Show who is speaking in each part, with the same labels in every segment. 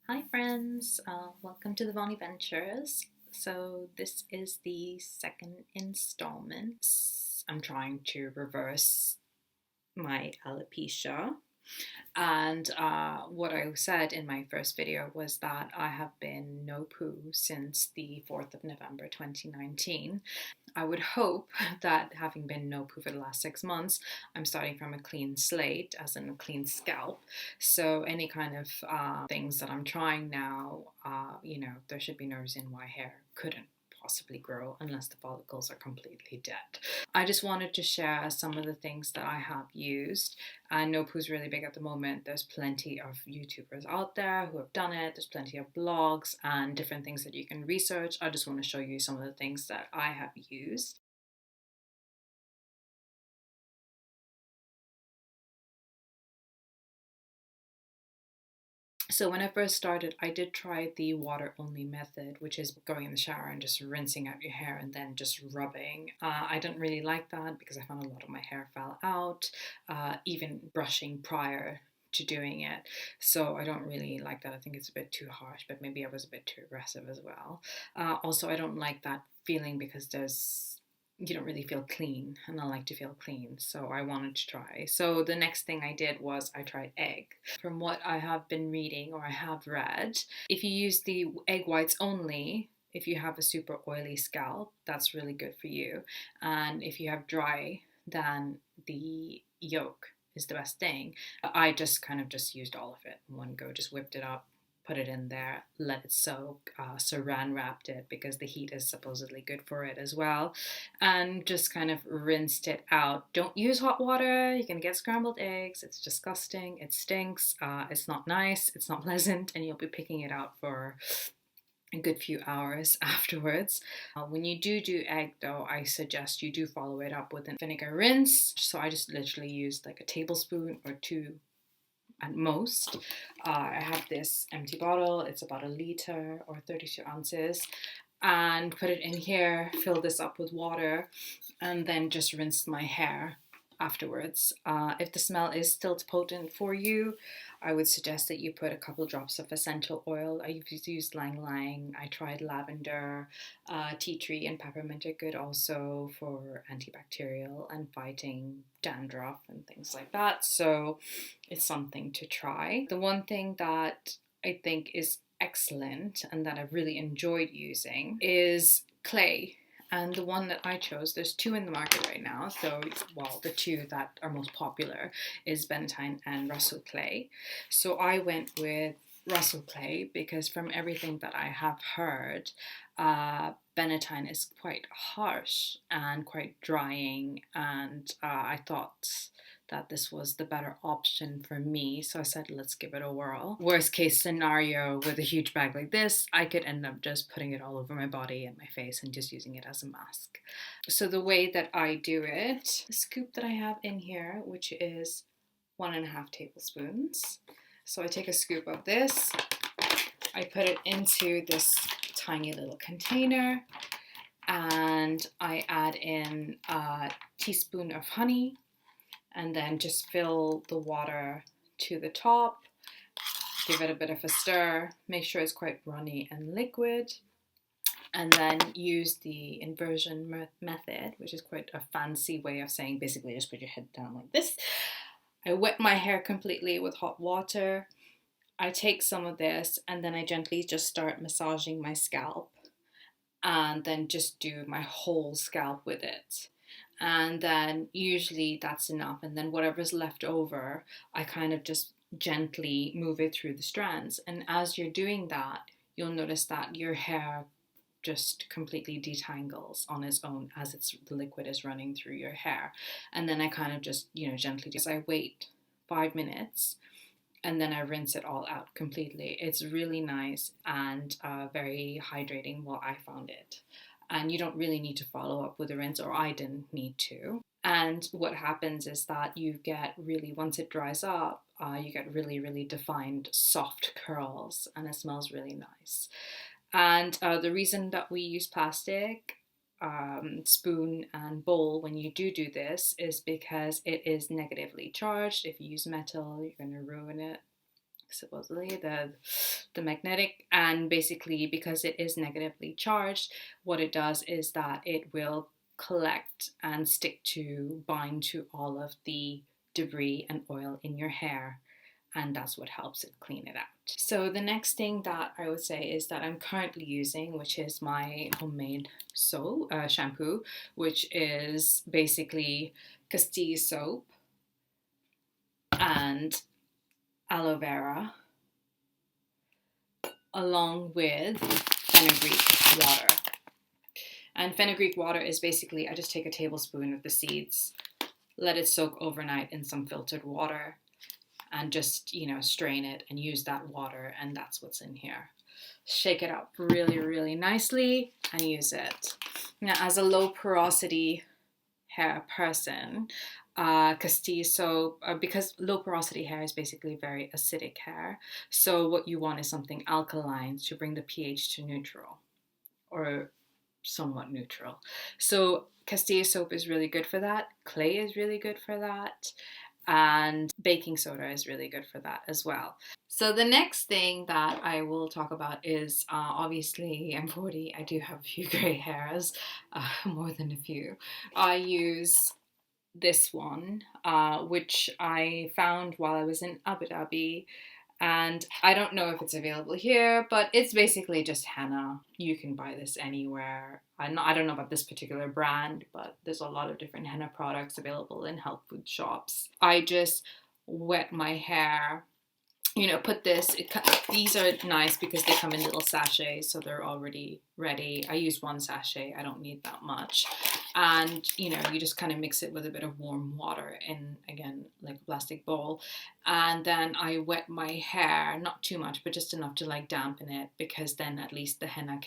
Speaker 1: Hi friends, welcome to the Vonnie Ventures. So this is the second installment. I'm trying to reverse my alopecia. And what I said in my first video was that I have been no poo since the 4th of November 2019. I would hope that having been no poo for the last 6 months, I'm starting from a clean slate, as in a clean scalp. So any kind of things that I'm trying now, there should be no reason why hair couldn't possibly grow unless the follicles are completely dead. I just wanted to share some of the things that I have used. And No Poo's really big at the moment. There's plenty of YouTubers out there who have done it. There's plenty of blogs and different things that you can research. I just want to show you some of the things that I have used. So when I first started, I did try the water only method, which is going in the shower and just rinsing out your hair and then just rubbing. I didn't really like that because I found a lot of my hair fell out, even brushing prior to doing it. So I don't really like that. I think it's a bit too harsh, but maybe I was a bit too aggressive as well. Also, I don't like that feeling because you don't really feel clean, and I like to feel clean, so I wanted to try. So the next thing I did was I tried egg. From what I have been reading or I have read, if you use the egg whites only, if you have a super oily scalp, that's really good for you. And if you have dry, then the yolk is the best thing. I just kind of just used all of it in one go, just whipped it up, put it in there, let it soak, saran wrapped it because the heat is supposedly good for it as well, and just kind of rinsed it out. Don't use hot water, you can get scrambled eggs, it's disgusting, it stinks, it's not nice, it's not pleasant, and you'll be picking it out for a good few hours afterwards. When you do egg though, I suggest you do follow it up with a vinegar rinse. So I just literally used like a tablespoon or two at most. I have this empty bottle, it's about a liter or 32 ounces, and put it in here, fill this up with water, and then just rinse my hair afterwards. If the smell is still potent for you, I would suggest that you put a couple drops of essential oil. I used ylang ylang, I tried lavender, tea tree and peppermint are good also for antibacterial and fighting dandruff and things like that. So it's something to try. The one thing that I think is excellent and that I've really enjoyed using is clay. And the one that I chose, there's two in the market right now. So, well, the two that are most popular is Benetton and Russell Clay. So I went with Russell Clay because from everything that I have heard, Benetton is quite harsh and quite drying, and I thought that this was the better option for me. So I said, let's give it a whirl. Worst case scenario, with a huge bag like this, I could end up just putting it all over my body and my face and just using it as a mask. So the way that I do it, the scoop that I have in here, which is 1.5 tablespoons. So I take a scoop of this, I put it into this tiny little container, and I add in a teaspoon of honey, and then just fill the water to the top, give it a bit of a stir, make sure it's quite runny and liquid, and then use the inversion method, which is quite a fancy way of saying basically just put your head down like this. I wet my hair completely with hot water. I take some of this and then I gently just start massaging my scalp and then just do my whole scalp with it. And then usually that's enough, and then whatever's left over, I kind of just gently move it through the strands. And as you're doing that, you'll notice that your hair just completely detangles on its own as the liquid is running through your hair. And then I kind of just gently I wait 5 minutes and then I rinse it all out completely. It's really nice and very hydrating. Well, I found it. And you don't really need to follow up with a rinse, or I didn't need to. And what happens is that you get really, once it dries up, you get really, really defined soft curls, and it smells really nice. And the reason that we use plastic spoon and bowl when you do this is because it is negatively charged. If you use metal, you're going to ruin it. supposedly the magnetic, and basically because it is negatively charged, what it does is that it will collect and bind to all of the debris and oil in your hair, and that's what helps it clean it out. So the next thing that I would say is that I'm currently using, which is my homemade shampoo, which is basically Castille soap and aloe vera, along with fenugreek water. And fenugreek water is basically, I just take a tablespoon of the seeds, let it soak overnight in some filtered water, and just, strain it and use that water, and that's what's in here. Shake it up really, really nicely and use it. Now, as a low porosity hair person, Castille soap, because low porosity hair is basically very acidic hair, so what you want is something alkaline to bring the pH to neutral, or somewhat neutral. So Castille soap is really good for that. Clay is really good for that. And baking soda is really good for that as well. So the next thing that I will talk about is, obviously I'm 40, I do have a few gray hairs, more than a few. I use this one, which I found while I was in Abu Dhabi, and I don't know if it's available here, but it's basically just henna. You can buy this anywhere. I don't know about this particular brand, but there's a lot of different henna products available in health food shops. I just wet my hair, put this, these are nice because they come in little sachets, so they're already ready. I use one sachet, I don't need that much. And, you just kind of mix it with a bit of warm water in, again, like a plastic bowl. And then I wet my hair, not too much, but just enough to like dampen it, because then at least the henna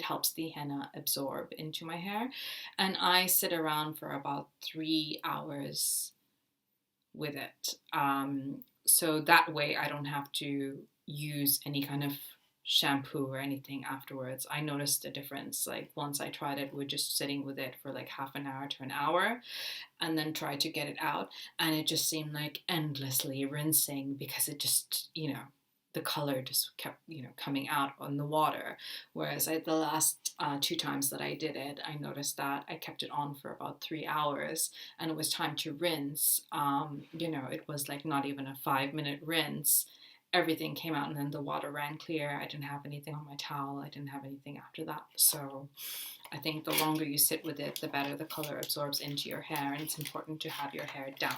Speaker 1: helps the henna absorb into my hair. And I sit around for about 3 hours with it. So that way I don't have to use any kind of shampoo or anything afterwards. I noticed a difference. Like once I tried it with just sitting with it for like half an hour to an hour, and then tried to get it out, and it just seemed like endlessly rinsing, because it just, the color just kept, coming out on the water. Whereas the last 2 times that I did it, I noticed that I kept it on for about 3 hours, and it was time to rinse. It was like not even a 5-minute rinse. Everything came out, and then the water ran clear. I didn't have anything on my towel. I didn't have anything after that. So I think the longer you sit with it, the better the color absorbs into your hair, and it's important to have your hair down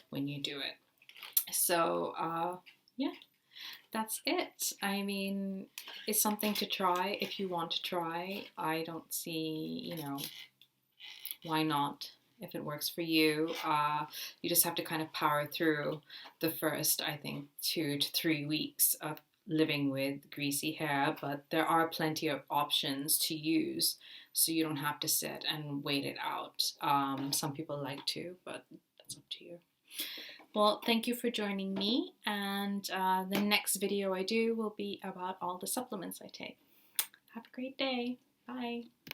Speaker 1: when you do it. So, yeah. That's it. I mean, it's something to try if you want to try. I don't see, why not? If it works for you, you just have to kind of power through the first, I think, 2 to 3 weeks of living with greasy hair, but there are plenty of options to use, so you don't have to sit and wait it out. Some people like to, but that's up to you. Well, thank you for joining me, and the next video I do will be about all the supplements I take. Have a great day. Bye.